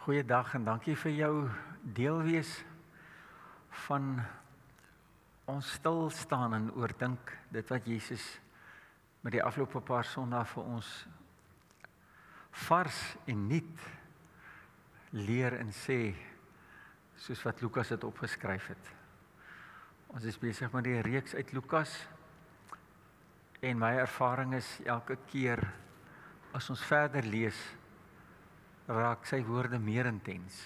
Goeiedag en dankie vir jou deelwees van ons stilstaan en oordink dit wat Jesus met die afgelope paar Sondae vir ons vars en nuut leer en sê, soos wat Lukas dit opgeskryf het. Ons is besig met die reeks uit Lukas en my ervaring is elke keer as ons verder lees, raak sy woorde meer intens,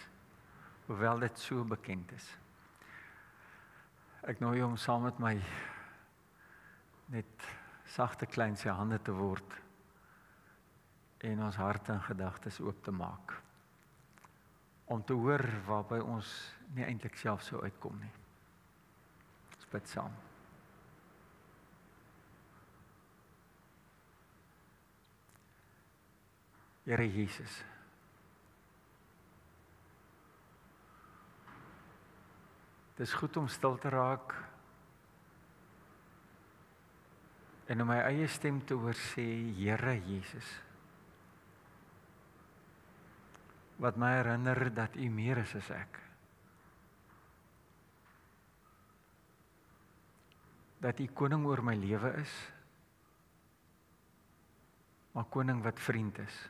hoewel dit so bekend is. Ek nooi hom saam met my net sagte klein sy hande te word en ons harte en gedagtes oop te maak, om te hoor waarby ons nie eintlik self sou uitkom nie. Ons bid saam. Here Jesus, dit is goed om stil te raak en om my eie stem te hoor sê, Here Jesus, wat my herinner dat U meer is as ek. Dat U koning oor my lewe is, maar koning wat vriend is.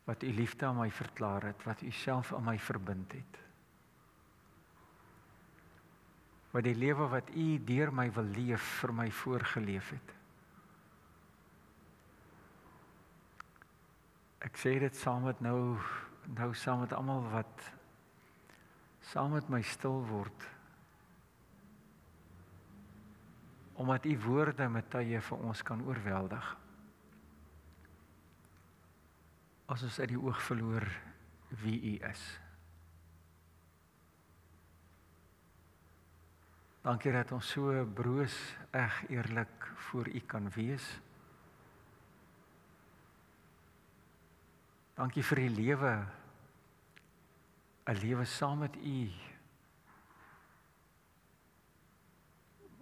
Wat U liefde aan my verklaar het, wat U self aan my verbind het. Wat die lewe wat U deur my wil leef, vir my voorgeleef het. Ek sê dit saam met nou saam met almal wat saam met my stil word, omdat U woorde met tye vir ons kan oorweldig. As ons uit die oog verloor wie U is. Dankie dat ons so broos, eg, eerlik voor U kan wees. Dankie vir die lewe, 'n lewe saam met U,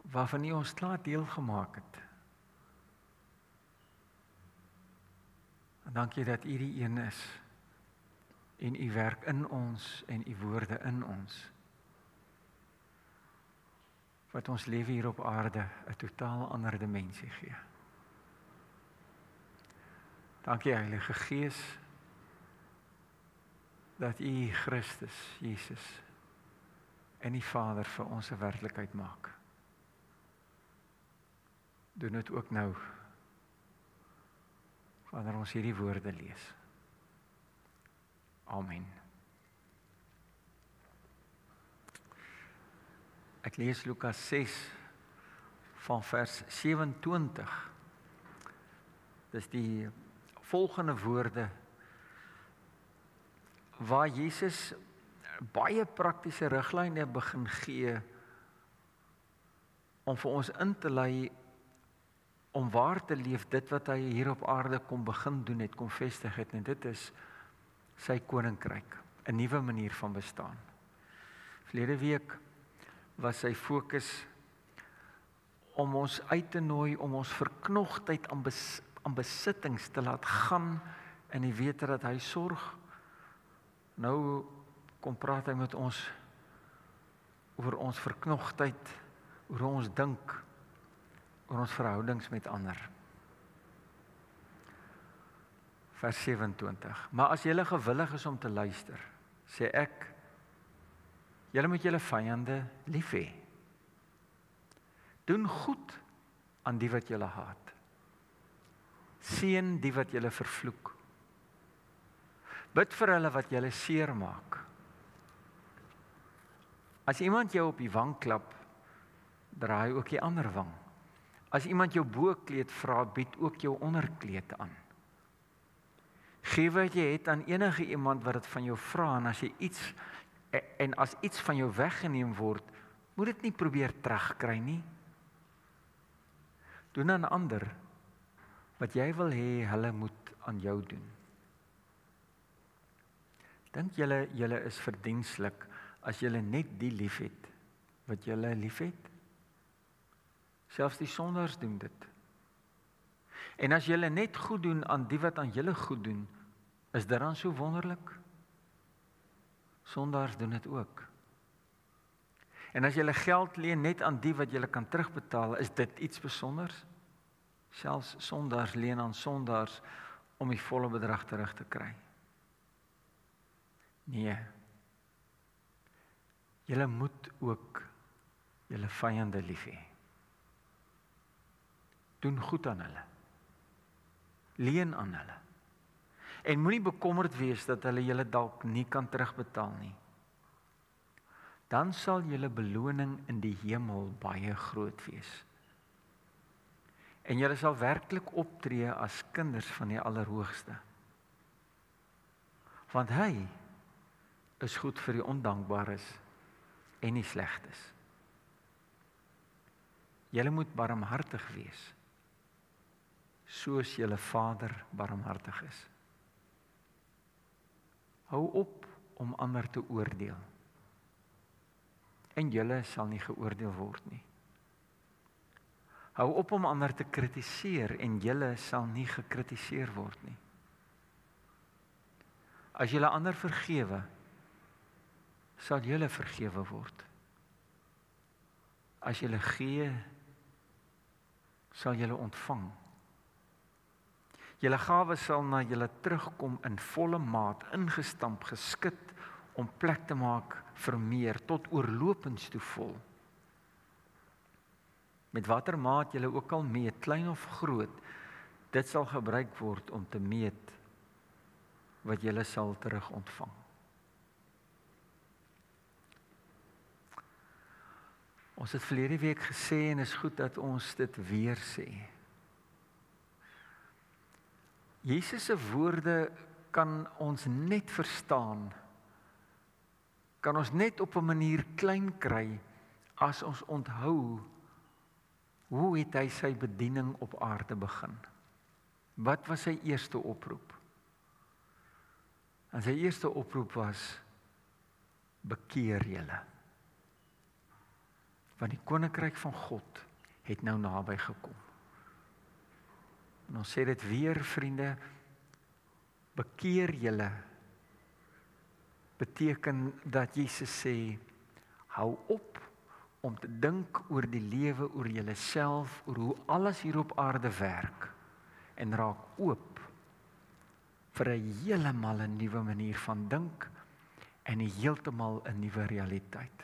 waarvan U ons klaar deel gemaak het. En dankie dat U die een is, en U werk in ons, en U woorde in ons, wat ons lewe hier op aarde 'n totaal ander dimensie gee. Dankie Heilige Gees, dat U Christus, Jesus, en die Vader vir ons 'n werklikheid maak. Doen dit ook nou, wanneer ons hierdie woorde lees. Amen. Ek lees Lukas 6 van vers 27. Dis die volgende woorde waar Jesus baie praktiese riglyne begin gee om vir ons in te lei om waar te leef dit wat hy hier op aarde kom begin doen het, kom vestig het, en dit is sy koninkryk, 'n nuwe manier van bestaan. Verlede week was sy fokus om ons uit te nooi, om ons verknogtheid aan besittings te laat gaan en die wete dat hy sorg. Nou kom praat hy met ons oor ons verknogtheid, oor hoe ons dink, oor ons verhoudings met ander. Vers 27. Maar as julle gewillig is om te luister, sê ek, julle moet julle vyande lief hê. Doen goed aan die wat julle haat. Seën die wat julle vervloek. Bid vir hulle wat julle seermaak. As iemand jou op die wang klap, draai ook die ander wang. As iemand jou bokleed vra, bied ook jou onderkleed aan. Geef wat jy het aan enige iemand wat dit van jou vra, en as iets van jou weggeneem word, moet dit nie probeer terugkry nie. Doen aan ander wat jy wil hê hulle moet aan jou doen. Dink julle is verdienslik as julle net die liefhet wat julle liefhet? Selfs die sondaars doen dit. En as julle net goed doen aan die wat aan julle goed doen, Is dit dan so wonderlik? Sondaars doen dit ook. En as jy geld leen net aan die wat jy kan terugbetaal, is dit iets besonders? Selfs sondaars leen aan sondaars om die volle bedrag terug te kry. Nee. Julle moet ook julle vyande lief hê. Doen goed aan hulle. Leen aan hulle. En moenie bekommerd wees dat hulle julle dalk nie kan terugbetaal nie. Dan sal julle beloning in die hemel baie groot wees. En julle sal werklik optree as kinders van die Allerhoogste. Want hy is goed vir die ondankbares en die slegtes. Julle moet barmhartig wees, soos julle Vader barmhartig is. Hou op om ander te oordeel. En julle sal nie geoordeel word nie. Hou op om ander te kritiseer en julle sal nie gekritiseer word nie. As julle ander vergewe, sal julle vergewe word. As julle gee, sal julle ontvang. Julle gawe sal na julle terugkom in volle maat, ingestamp, geskit, om plek te maak vir meer, tot oorlopends toe vol. Met watter maat julle ook al meet, klein of groot, dit sal gebruik word om te meet wat julle sal terug ontvang. Ons het verlede week gesê, en is goed dat ons dit weer sê. Jesus se woorde kan ons net verstaan, kan ons net op 'n manier klein kry, as ons onthou, hoe het hy sy bediening op aarde begin? Wat was sy eerste oproep? En sy eerste oproep was, bekeer julle. Want die koninkryk van God het nou naby gekom. En ons sê dit weer, vriende, bekeer julle, beteken dat Jesus sê, hou op om te dink oor die lewe, oor julleself, oor hoe alles hier op aarde werk, en raak oop vir 'n heeltemal 'n nuwe manier van dink, en heeltemal 'n nuwe realiteit.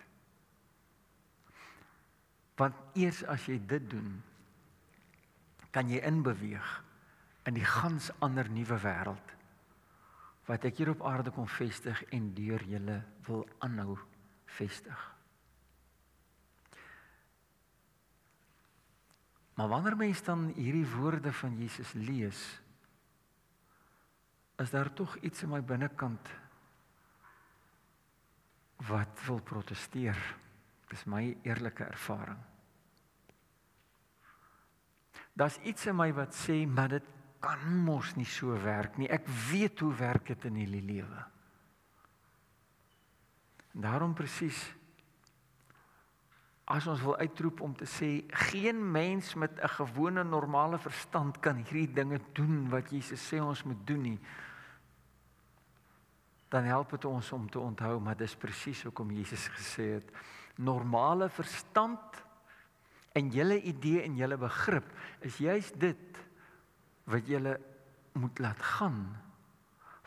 Want eers as jy dit doen, kan jy inbeweeg in die gans ander nuwe wêreld, wat ek hier op aarde kom vestig en deur julle wil aanhou vestig. Maar wanneer mens dan hierdie woorde van Jesus lees, is daar tog iets in my binnekant wat wil protesteer. Dis my eerlike ervaring. Daar's iets in my wat sê, maar dit kan mos nie so werk nie. Ek weet hoe werk dit in hierdie lewe. En daarom presies, as ons wil uitroep om te sê, geen mens met 'n gewone normale verstand kan hierdie dinge doen wat Jesus sê ons moet doen nie, dan help dit ons om te onthou, maar dis presies hoekom Jesus gesê het, normale verstand en julle idee en julle begrip is juist dit wat julle moet laat gaan,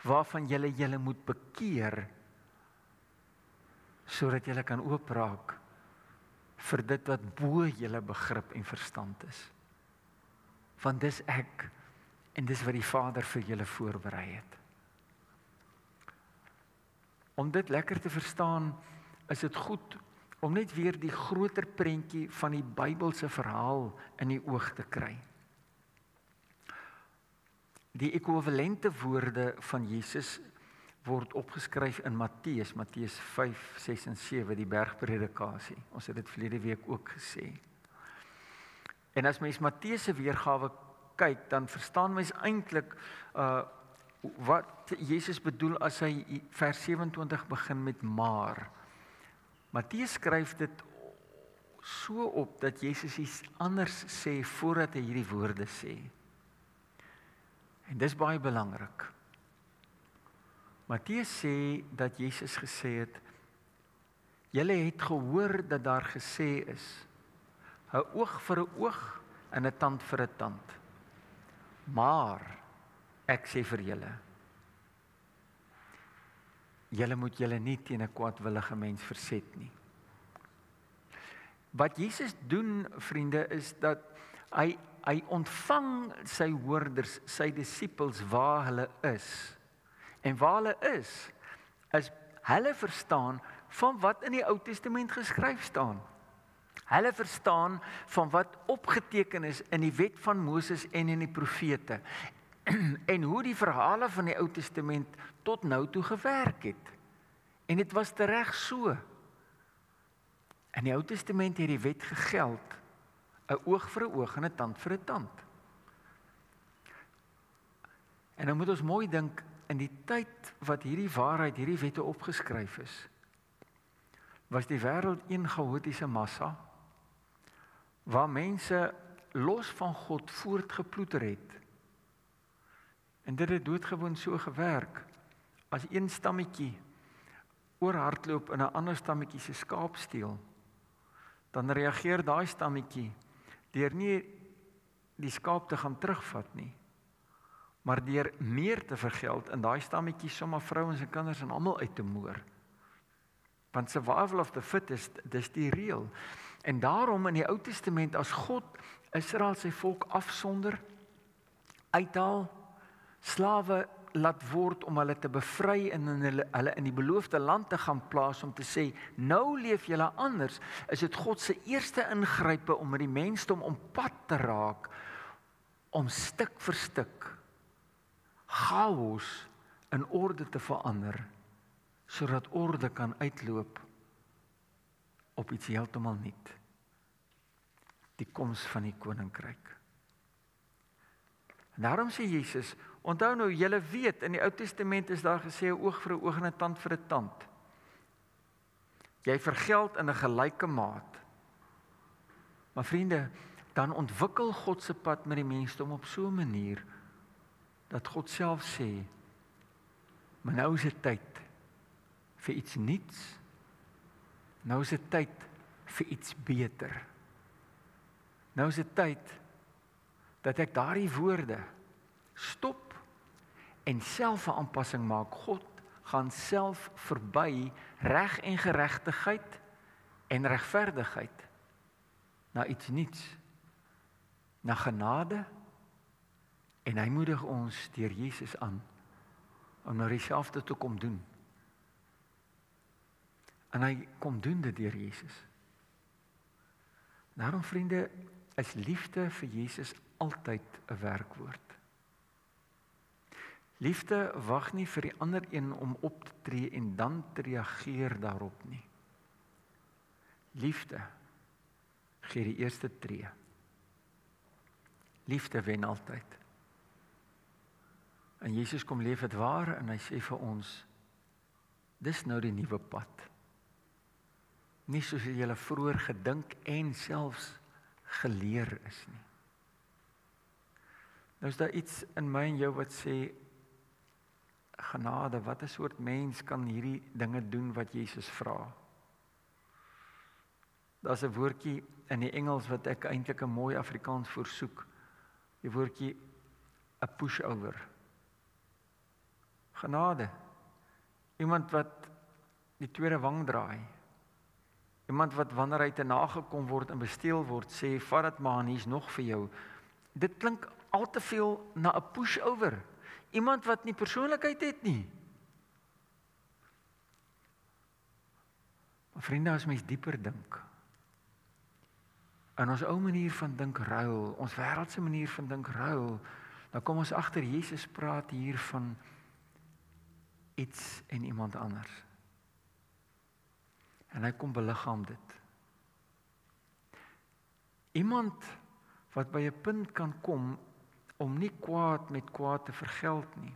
waarvan julle moet bekeer, sodat julle kan oopraak vir dit wat bo julle begrip en verstand is. Want dis ek, en dis wat die Vader vir julle voorberei het. Om dit lekker te verstaan, is dit goed om net weer die groter prentjie van die Bybelse verhaal in die oog te kry. Die ekwivalente woorde van Jesus word opgeskryf in Matteus 5, 6 en 7, die bergpredikasie. Ons het dit verlede week ook gesê. En as mens Matteus se weergawe kyk, dan verstaan mens eintlik wat Jesus bedoel as hy vers 27 begin met maar. Matteus skryf dit so op dat Jesus iets anders sê voordat hy hierdie woorde sê. En dis baie belangrik. Matteus sê dat Jesus gesê het, julle het gehoor dat daar gesê is, 'n oog vir 'n oog en 'n tand vir 'n tand. Maar ek sê vir julle, julle moet julle nie teen 'n kwaadwillige mens verset nie. Wat Jesus doen, vriende, is dat hy ontvang sy hoorders, sy disippels waar hulle is. En waar hulle is hulle verstaan van wat in die Ou Testament geskryf staan. Hulle verstaan van wat opgeteken is in die wet van Moses en in die profete. En hoe die verhale van die Ou Testament tot nou toe gewerk het. En dit was tereg so. In die Ou Testament het die wet gegeld, 'n oog vir 'n oog en 'n tand vir 'n tand. En nou moet ons mooi dink, in die tyd wat hierdie waarheid, hierdie wette opgeskryf is, was die wêreld een chaotiese massa, waar mense los van God voortgeploeter het. En dit het doodgewoon so gewerk, as een stammetjie oorhardloop in 'n ander stammetjie se skaap steel, dan reageer daai stammetjie deur nie die skaap te gaan terugvat nie, maar deur meer te vergeld in daai stammetjie sommer vrouens en kinders en almal uit te moor. Want survival of the fittest, dis die reël. En daarom in die Ou Testament, as God Israel sy volk afsonder, uithaal, slawe laat word om hulle te bevry en hulle in die beloofde land te gaan plaas om te sê, nou leef julle anders, is dit God se eerste ingrype om met die mensdom om pad te raak, om stuk vir stuk chaos in orde te verander, sodat orde kan uitloop op iets heeltemal nuut. Die koms van die koninkryk. En daarom sê Jesus, onthou nou, julle weet, in die Ou Testament is daar gesê, 'n oog vir 'n oog en 'n tand vir 'n tand. Jy vergeld in 'n gelyke maat. Maar vriende, dan ontwikkel God se pad met die mensdom op so 'n manier, dat God self sê, maar nou is dit tyd vir iets nuuts. Nou is dit tyd vir iets beter. Nou is dit tyd dat ek daardie woorde stop en self 'n aanpassing maak. God gaan self verby reg en geregtigheid en regverdigheid na iets nuuts, na genade, en hy moedig ons deur Jesus aan om nou dieselfde te kom doen. En hy kom doen dit deur Jesus. Daarom, vriende, is liefde vir Jesus altyd 'n werkwoord. Liefde wag nie vir die ander een om op te tree en dan te reageer daarop nie. Liefde gee die eerste tree. Liefde wen altyd. En Jesus kom leef dit waar en hy sê vir ons, dis nou die nuwe pad. Nie soos julle vroeër gedink en selfs geleer is nie. Nou is daar iets in my en jou wat sê, genade, wat 'n soort mens kan hierdie dinge doen wat Jesus vra? Daar's 'n woordjie in die Engels wat ek eintlik 'n mooi Afrikaans voorsoek. Die woordjie 'n pushover. Genade. Iemand wat die tweede wang draai. Iemand wat wanneer hy te nagekom word en besteel word, sê, vat dit maar, hier's nog vir jou. Dit klink al te veel na 'n pushover. Iemand wat nie persoonlikheid het nie. Maar vriende, as mens dieper dink, in ons ou manier van dink ruil, ons wêreldse manier van dink ruil, dan kom ons agter Jesus praat hier van iets en iemand anders. En hy kom beliggaam dit. Iemand wat by 'n punt kan kom om nie kwaad met kwaad te vergeld nie.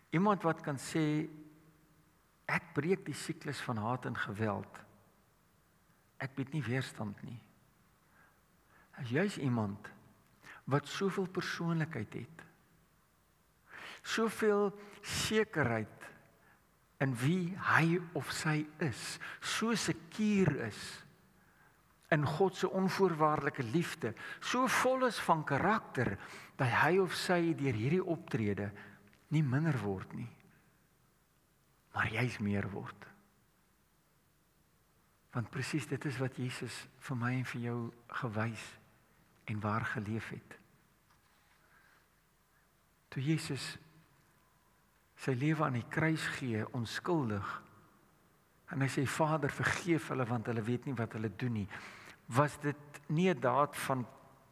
Iemand wat kan sê, ek breek die siklus van haat en geweld. Ek bied nie weerstand nie. As juis iemand wat soveel persoonlikheid het, Soveel sekerheid in wie hy of sy is, so sekuur is in God se onvoorwaardelike liefde, so vol is van karakter, dat hy of sy deur hierdie optrede nie minder word nie, maar juis meer word. Want presies dit is wat Jesus vir my en vir jou gewys en waar geleef het. Toe Jesus sy lewe aan die kruis gee, onskuldig, en hy sê, Vader, vergeef hulle, want hulle weet nie wat hulle doen nie, was dit nie 'n daad van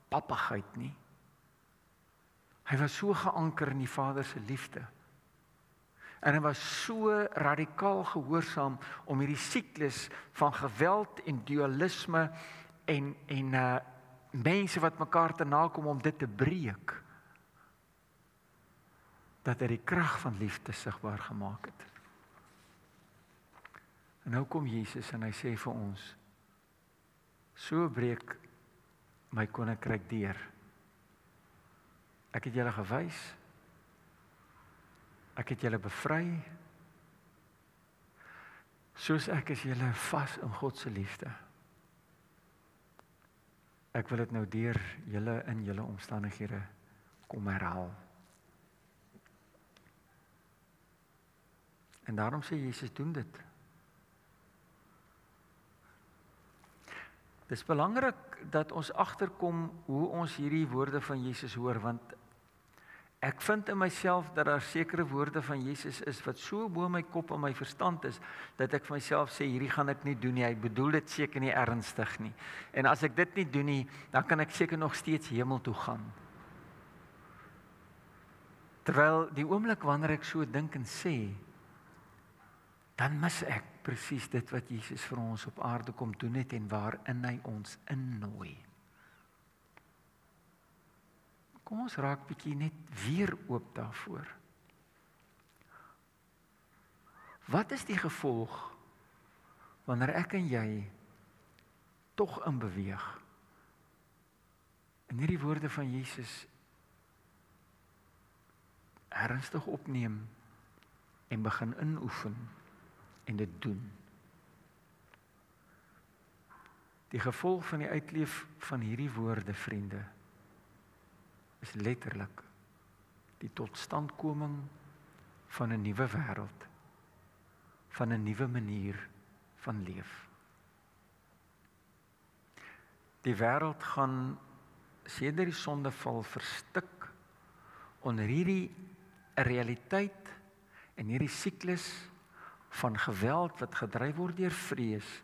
pappigheid nie. Hy was so geanker in die Vader se liefde. En hy was so radikaal gehoorsaam om hierdie siklus van geweld en dualisme en mense wat mekaar te nakom om dit te breek, dat hy die krag van liefde sigbaar gemaak het. En nou kom Jesus en hy sê vir ons, so breek my koninkryk deur. Ek het julle gewys, ek het julle bevry, soos ek is julle vas in God se liefde. Ek wil dit nou deur julle in julle omstandighede kom herhaal. En daarom sê Jesus, doen dit. Dit is belangrik dat ons agterkom hoe ons hierdie woorde van Jesus hoor, want ek vind in myself dat daar sekere woorde van Jesus is wat so bo my kop en my verstand is, dat ek vir myself sê, hierdie gaan ek nie doen nie, hy bedoel dit seker nie ernstig nie. En as ek dit nie doen nie, dan kan ek seker nog steeds hemel toe gaan. Terwyl die oomblik wanneer ek so dink en sê, dan mis ek presies dit wat Jesus vir ons op aarde kom doen het en waarin hy ons innooi. Kom ons raak bietjie net weer oop daarvoor. Wat is die gevolg wanneer ek en jy tog inbeweeg en hierdie woorde van Jesus ernstig opneem en begin inoefen en dit doen? Die gevolg van die uitleef van hierdie woorde, vriende, is letterlik die totstandkoming van 'n nuwe wêreld, van 'n nuwe manier van leef. Die wêreld gaan sedert die sondeval verstik onder hierdie realiteit en hierdie siklus van geweld wat gedryf word deur vrees,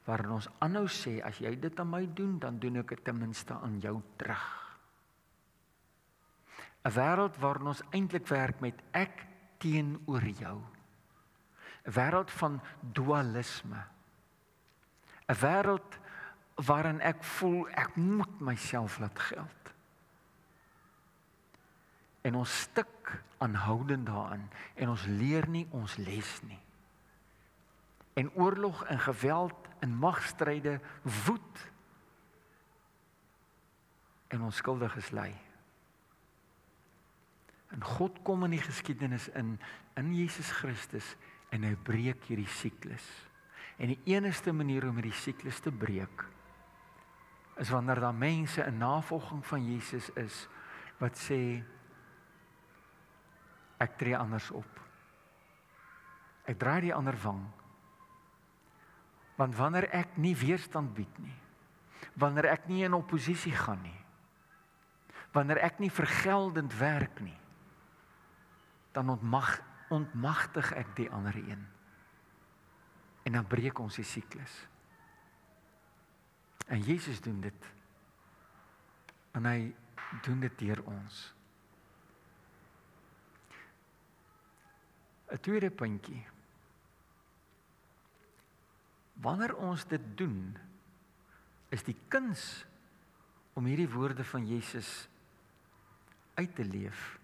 waarin ons aanhou sê, as jy dit aan my doen, dan doen ek dit ten minste aan jou terug. 'n Wêreld waarin ons eintlik werk met ek teenoor jou. 'n Wêreld van dualisme. 'n Wêreld waarin ek voel ek moet myself laat geld. En ons stik aanhoudend daarin en ons leer nie ons les nie. En oorlog en geweld en magstryde woed en onskuldiges ly. En God kom in die geskiedenis in Jesus Christus en hy breek hierdie siklus. En die enigste manier om hierdie siklus te breek is wanneer daar mense in navolging van Jesus is wat sê, ek tree anders op. Ek draai die ander wang. Want wanneer ek nie weerstand bied nie, wanneer ek nie in oppositie gaan nie, wanneer ek nie vergeldend werk nie, dan ontmagtig ek die ander een. En dan breek ons die siklus. En Jesus doen dit. En hy doen dit deur ons. 'n tweede puntjie. Wanneer ons dit doen, is die kuns om hierdie woorde van Jesus uit te leef,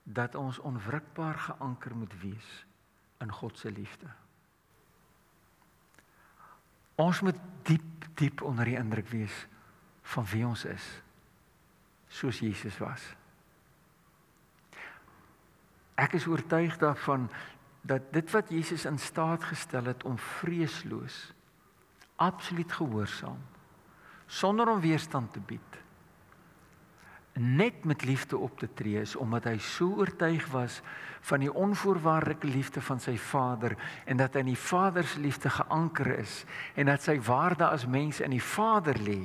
dat ons onwrikbaar geanker moet wees in God se liefde. Ons moet diep onder die indruk wees van wie ons is, soos Jesus was. Ek is oortuig daarvan dat dit wat Jesus in staat gestel het om vreesloos, absoluut gehoorsaam, sonder om weerstand te bied, net met liefde op te tree is, omdat hy so oortuig was van die onvoorwaardelike liefde van sy Vader, en dat hy in die Vader se liefde geanker is, en dat sy waarde as mens in die Vader lê,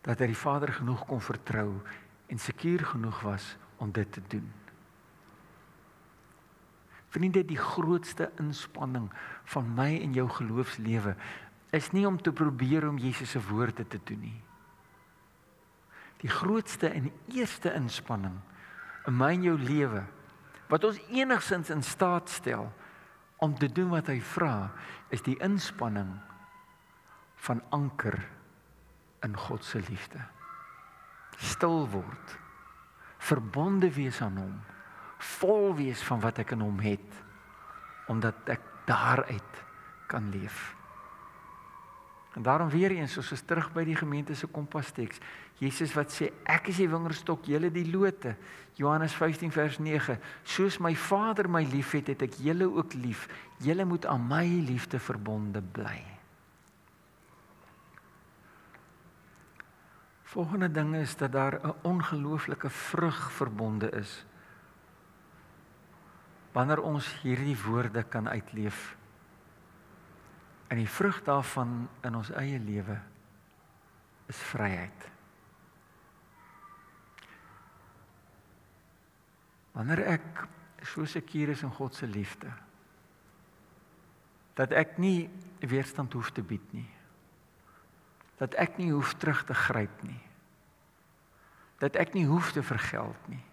dat hy die Vader genoeg kon vertrou, en sekuur genoeg was om dit te doen. Vriende, die grootste inspanning van my en jou geloofslewe is nie om te probeer om Jesus se woorde te doen nie. Die grootste en eerste inspanning in my en jou lewe, wat ons enigstens in staat stel om te doen wat hy vra, is die inspanning van anker in God se liefde. Stil word, verbonde wees aan hom, vol wees van wat ek in hom het, omdat ek daaruit kan leef. En daarom weer eens, soos ons terug by die gemeente se kompasteks, Jesus wat sê, ek is die wingerdstok, julle die lote, Johannes 15 vers 9, soos my Vader my lief het, het ek julle ook lief, julle moet aan my liefde verbonde bly. Volgende ding is dat daar 'n ongelooflike vrug verbonde is, wanneer ons hierdie woorde kan uitleef. En die vrug daarvan in ons eie lewe is vryheid. Wanneer ek so sekuur is in God se liefde, dat ek nie weerstand hoef te bied nie, dat ek nie hoef terug te gryp nie, dat ek nie hoef te vergeld nie,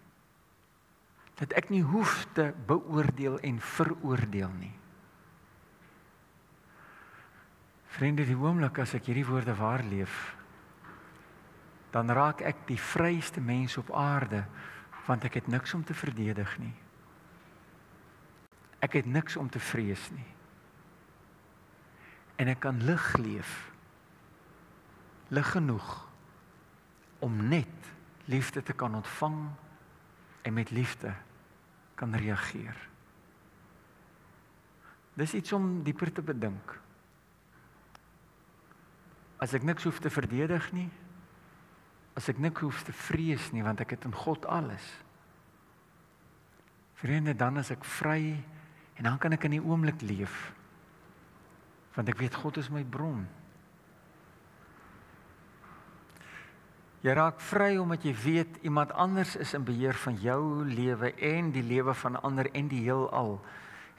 dat ek nie hoef te beoordeel en veroordeel nie. Vriende, die oomblik as ek hierdie woorde waarleef, dan raak ek die vryste mens op aarde, want ek het niks om te verdedig nie. Ek het niks om te vrees nie. En ek kan lig leef, lig genoeg, om net liefde te kan ontvang, en met liefde kan reageer. Dis iets om dieper te bedink. As ek niks hoef te verdedig nie, as ek niks hoef te vrees nie, want ek het in God alles. Vriende, dan is ek vry, en dan kan ek in die oomblik leef, want ek weet God is my bron. Jy raak vry omdat jy weet iemand anders is in beheer van jou lewe en die lewe van ander en die heelal,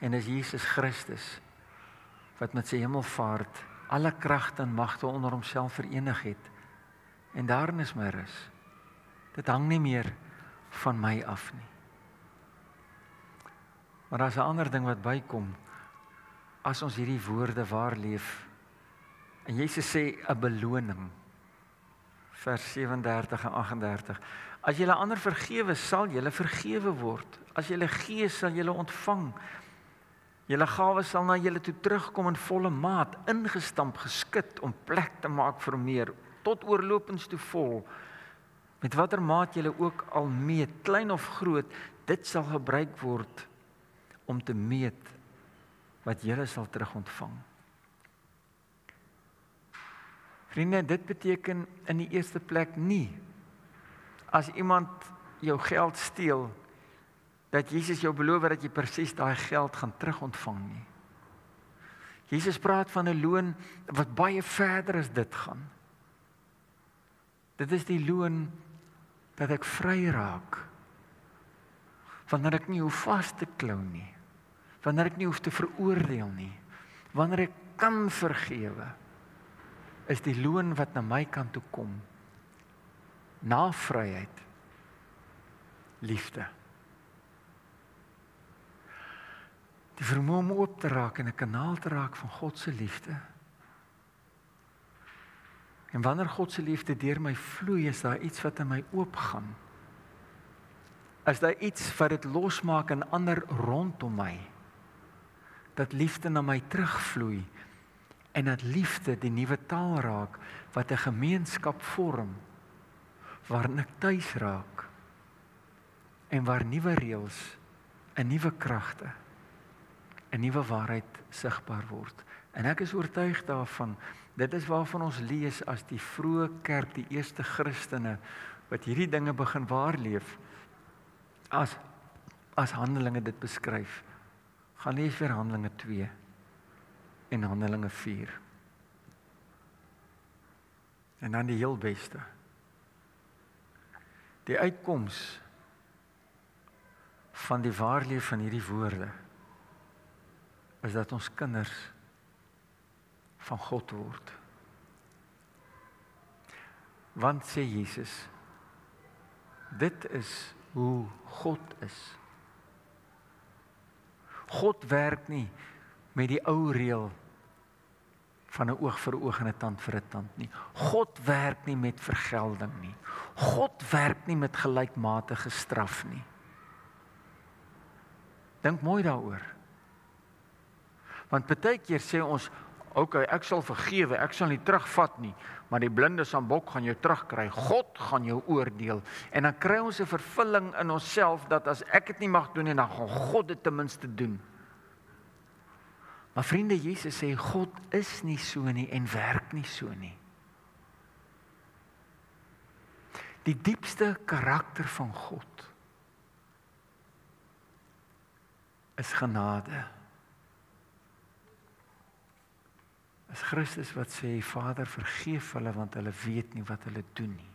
en is Jesus Christus, wat met sy hemelvaart alle kragte en magte onder homself verenig het, en daarin is my rus. Dit hang nie meer van my af nie. Maar daar's 'n ander ding wat bykom, as ons hierdie woorde waarleef, en Jesus sê 'n beloning, vers 37 en 38, as julle ander vergewe, sal julle vergewe word, as julle gee, sal julle ontvang, julle gawe sal na julle toe terugkom in volle maat, ingestamp, geskit, om plek te maak vir meer, tot oorlopends toe vol, met watter maat julle ook al meet, klein of groot, dit sal gebruik word, om te meet, wat julle sal terug ontvang. Vriende, dit beteken in die eerste plek nie, as iemand jou geld steel, dat Jesus jou beloof dat jy presies daai geld gaan terug ontvang nie. Jesus praat van 'n loon wat baie verder as dit gaan. Dit is die loon dat ek vry raak, wanneer ek nie hoef vas te klou nie, wanneer ek nie hoef te veroordeel nie, wanneer ek kan vergewe, is die loon wat na my kant toe kom, na vryheid, liefde. Die vermoë om oop te raak en 'n kanaal te raak van God se liefde. En wanneer God se liefde deur my vloei, is daar iets wat in my oopgaan. Is daar iets wat dit losmaak in ander rondom my, dat liefde na my terugvloei, en dat liefde die nuwe taal raak, wat 'n gemeenskap vorm, waarin ek tuis raak, en waar nuwe reëls 'n nuwe kragte, 'n nuwe waarheid sigbaar word. En ek is oortuig daarvan, dit is waarvan ons lees as die vroeë kerk, die eerste Christene, wat hierdie dinge begin waarleef, as Handelinge dit beskryf. Gaan lees weer Handelinge 2 en Handelinge 4. En dan die heel beste. Die uitkoms van die waarleef van hierdie woorde is dat ons kinders van God word. Want sê Jesus, dit is hoe God is. God werk nie met die ou reël van 'n oog vir oog en 'n tand vir 'n tand nie. God werk nie met vergelding nie. God werk nie met gelykmatige straf nie. Dink mooi daaroor. Want baie keer sê ons, okay, ek sal vergewe, ek sal nie terugvat nie, maar die blinde sambok gaan jou terugkry. God gaan jou oordeel. En dan kry ons 'n vervulling in onsself dat as ek dit nie mag doen nie, dan gaan God dit ten minste doen. Maar vriende, Jesus sê God is nie so nie en werk nie so nie. Die diepste karakter van God is genade. Is Christus wat sê, Vader, vergeef hulle want hulle weet nie wat hulle doen nie.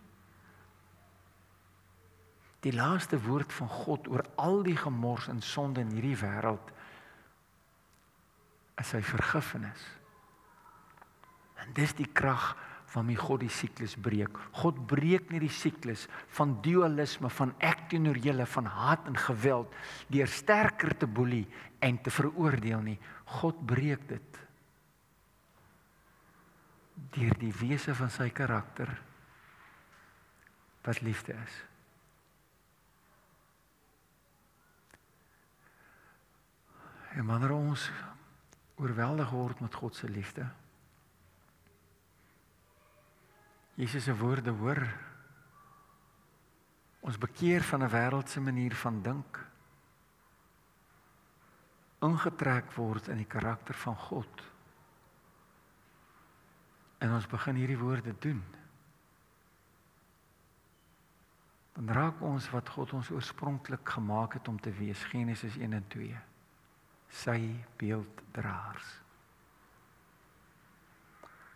Die laaste woord van God oor al die gemors en sonde in hierdie wêreld is sy vergifnis. En dis die krag waarmee God die siklus breek. God breek nie die siklus van dualisme, van ek teenoor julle, van haat en geweld, deur sterker te boelie en te veroordeel nie. God breek dit deur die wese van sy karakter, wat liefde is. En wanneer ons oorweldig word met God se liefde, Jesus se woorde hoor, ons bekeer van 'n wêreldse manier van dink, ingetrek word in die karakter van God, en ons begin hierdie woorde doen, dan raak ons wat God ons oorspronklik gemaak het om te wees, Genesis 1 en 2, sy beelddraers.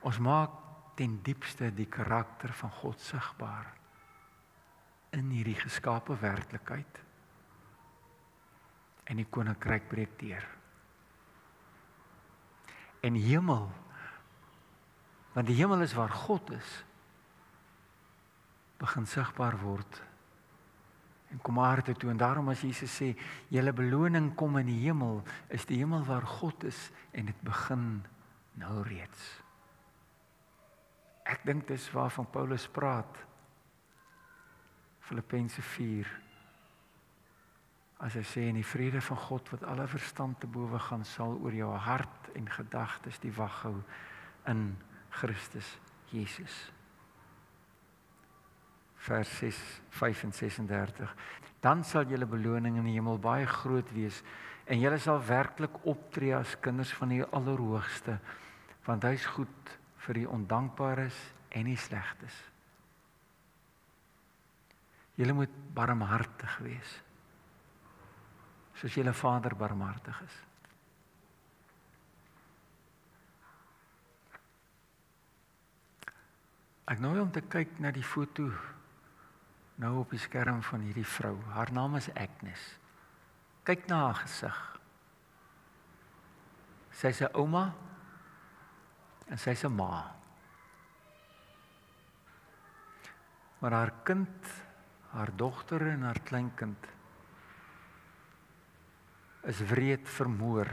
Ons maak ten diepste die karakter van God sigbaar in hierdie geskape werklikheid, en die koninkryk breek deur. En hemel, want die hemel is waar God is, begin sigbaar word en kom aarde toe. En daarom as Jesus sê, julle beloning kom in die hemel, is die hemel waar God is, en dit begin nou reeds. Ek dink dis waarvan Paulus praat, Filippense 4, as hy sê, en die vrede van God wat alle verstand te bowe gaan, sal oor jou hart en gedagtes die wag hou in Christus Jesus. Vers 6, 5 en 36. Dan sal julle beloning in die hemel baie groot wees, en julle sal werklik optree as kinders van die Allerhoogste, want hy is goed vir die ondankbares en die slegtes. Julle moet barmhartig wees, soos julle Vader barmhartig is. Ek nooi om te kyk na die foto nou op die skerm van hierdie vrou. Haar naam is Agnes. Kyk na haar gesig. Sy's 'n ouma en sy's 'n ma. Maar haar kind, haar dogter en haar kleinkind is wreed vermoor.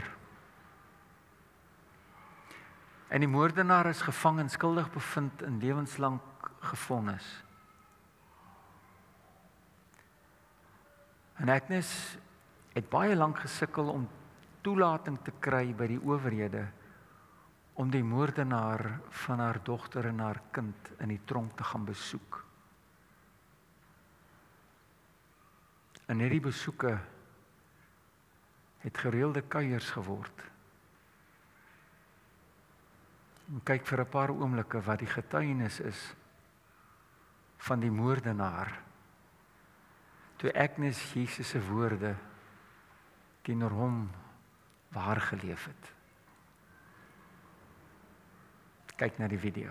En die moordenaar is gevang en skuldig bevind en lewenslang gevonnis. En Agnes het baie lank gesukkel om toelating te kry by die owerhede om die moordenaar van haar dogter en haar kind in die tronk te gaan besoek. In hierdie besoeke het gereelde kuiers geword. En kyk vir 'n paar oomblikke wat die getuienis is van die moordenaar, toe Agnes Jesus se woorde teenoor hom waar geleef het. Kyk na die video.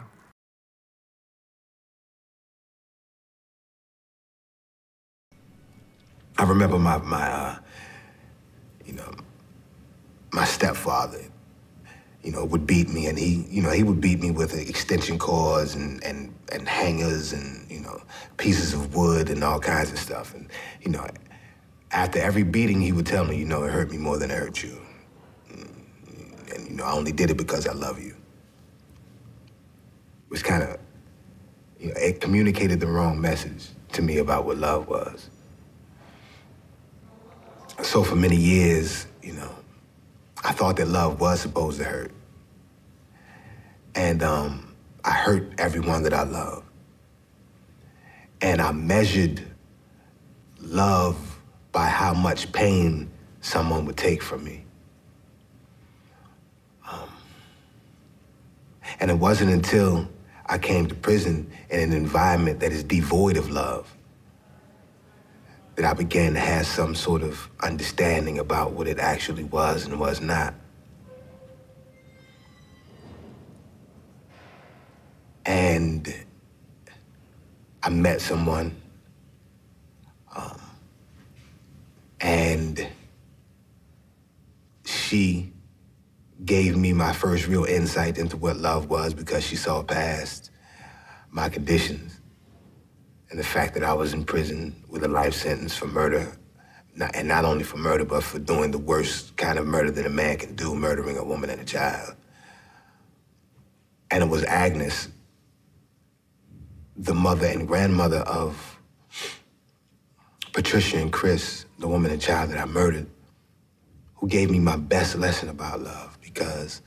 I remember my stepfather, would beat me, and he would beat me with extension cords and hangers and, pieces of wood and all kinds of stuff. And, after every beating, he would tell me, it hurt me more than it hurt you. And, I only did it because I love you. It was kind of, it communicated the wrong message to me about what love was. So for many years, I thought that love was supposed to hurt. And I hurt everyone that I love. And I measured love by how much pain someone would take from me. And it wasn't until I came to prison in an environment that is devoid of love that I began to have some sort of understanding about what it actually was and was not. And I met someone, and she gave me my first real insight into what love was, because she saw past my conditions and the fact that I was in prison with a life sentence for murder, and not only for murder, but for doing the worst kind of murder that a man can do, murdering a woman and a child. And it was Agnes, the mother and grandmother of Patricia and Chris, the woman and child that I murdered, who gave me my best lesson about love, because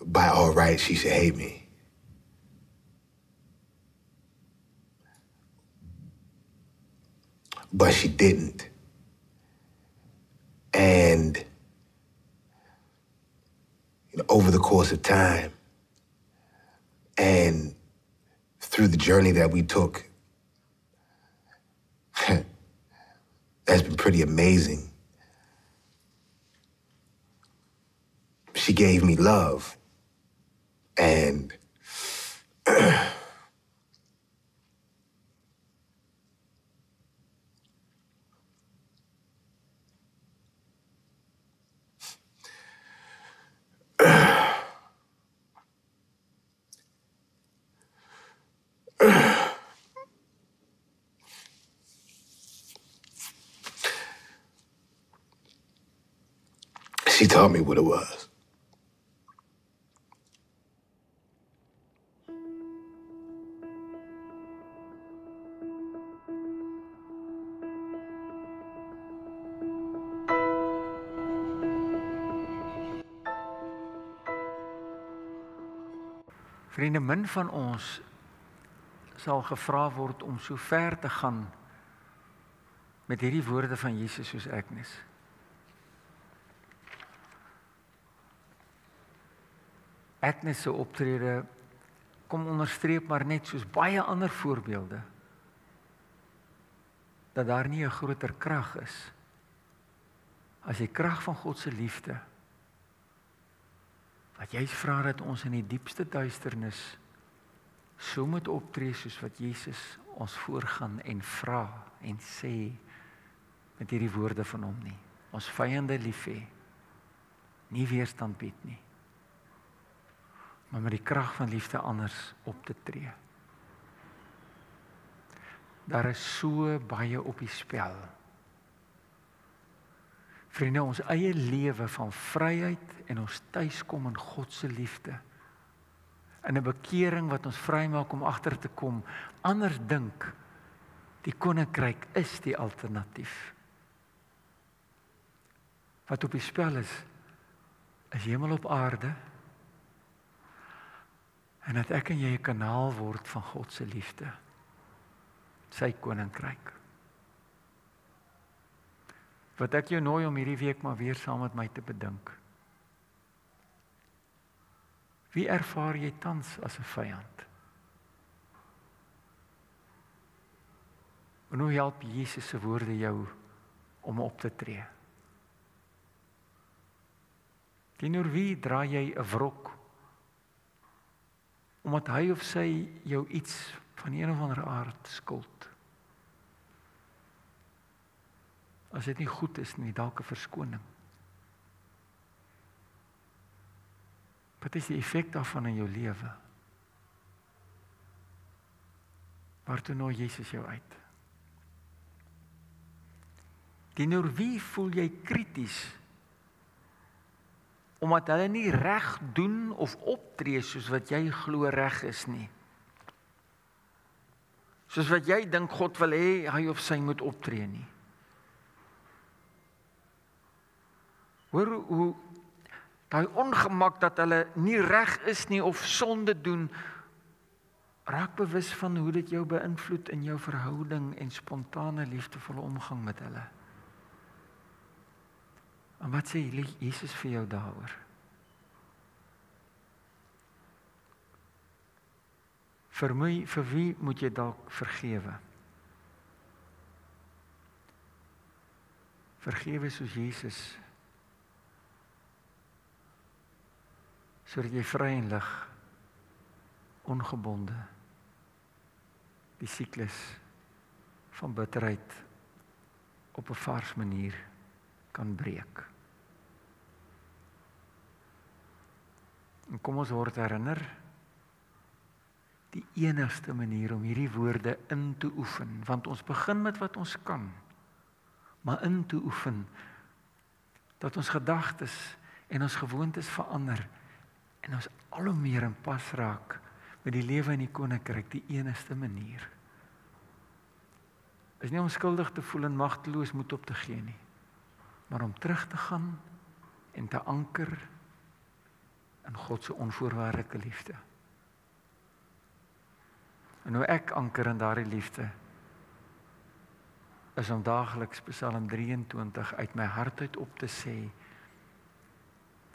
by all rights, she should hate me. But she didn't. And over the course of time and through the journey that we took, that's been pretty amazing. She gave me love, and she taught me what it was. Vriende, min van ons sal gevra word om so ver te gaan met hierdie woorde van Jesus soos Agnes. Agnes se optrede kom onderstreep maar net soos baie ander voorbeelde dat daar nie 'n groter krag is as die krag van God se liefde, wat jy vra dat ons in die diepste duisternis so moet optree soos wat Jesus ons voorgaan en vra en sê met hierdie woorde van hom nie. Ons vyande lief hê, nie weerstand bied nie, maar met die krag van liefde anders op te tree. Daar is so baie op die spel. Vriende, ons eie lewe van vryheid en ons tuiskom in God se liefde, in 'n bekering wat ons vrymaak om agter te kom, anders dink, die koninkryk is die alternatief. Wat op die spel is hemel op aarde, en dat ek en jy 'n kanaal word van God se liefde, sy koninkryk. Wat ek jou nooi om hierdie week maar weer saam met my te bedink. Wie ervaar jy tans as 'n vyand? En hoe help Jesus se woorde jou om op te tree? Teenoor wie dra jy 'n wrok? Omdat hy of sy jou iets van een of ander aard skuld. As dit nie goed is nie, dalk 'n verskoning. Wat is die effek daarvan in jou lewe? Waartoe nooi Jesus jou uit? Teenoor wie voel jy krities? Omdat hulle nie reg doen of optree soos wat jy glo reg is nie. Soos wat jy dink God wil hê hy of sy moet optree nie. Hoor hoe daai ongemak dat hulle nie reg is nie of sonde doen, raak bewus van hoe dit jou beïnvloed in jou verhouding en spontane liefdevolle omgang met hulle. En wat sê Jesus vir jou daaroor? Vir wie moet jy dalk vergewe? Vergewe soos Jesus, sodat jy vry en lig, ongebonde, die siklus van bitterheid op 'n vars manier kan breek. En kom ons word herinner, die enigste manier om hierdie woorde in te oefen, want ons begin met wat ons kan, maar in te oefen, dat ons gedagtes en ons gewoontes verander, en ons al hoe meer in pas raak met die lewe in die koninkryk, die enigste manier. Is nie om skuldig te voel en magteloos moed op te gee nie, maar om terug te gaan en te anker in God se onvoorwaardelike liefde. En hoe ek anker in daardie liefde, is om daagliks Psalm 23 uit my hart uit op te sê,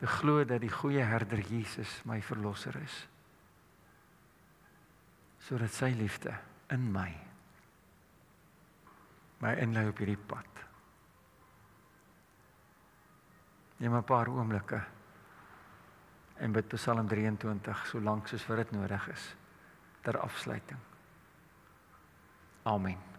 te glo dat die goeie herder Jesus my verlosser is, sodat sy liefde in my inlei op hierdie pad. Neem 'n paar oomblikke en bid Psalm 23 so lank soos wat dit nodig is ter afsluiting. Amen.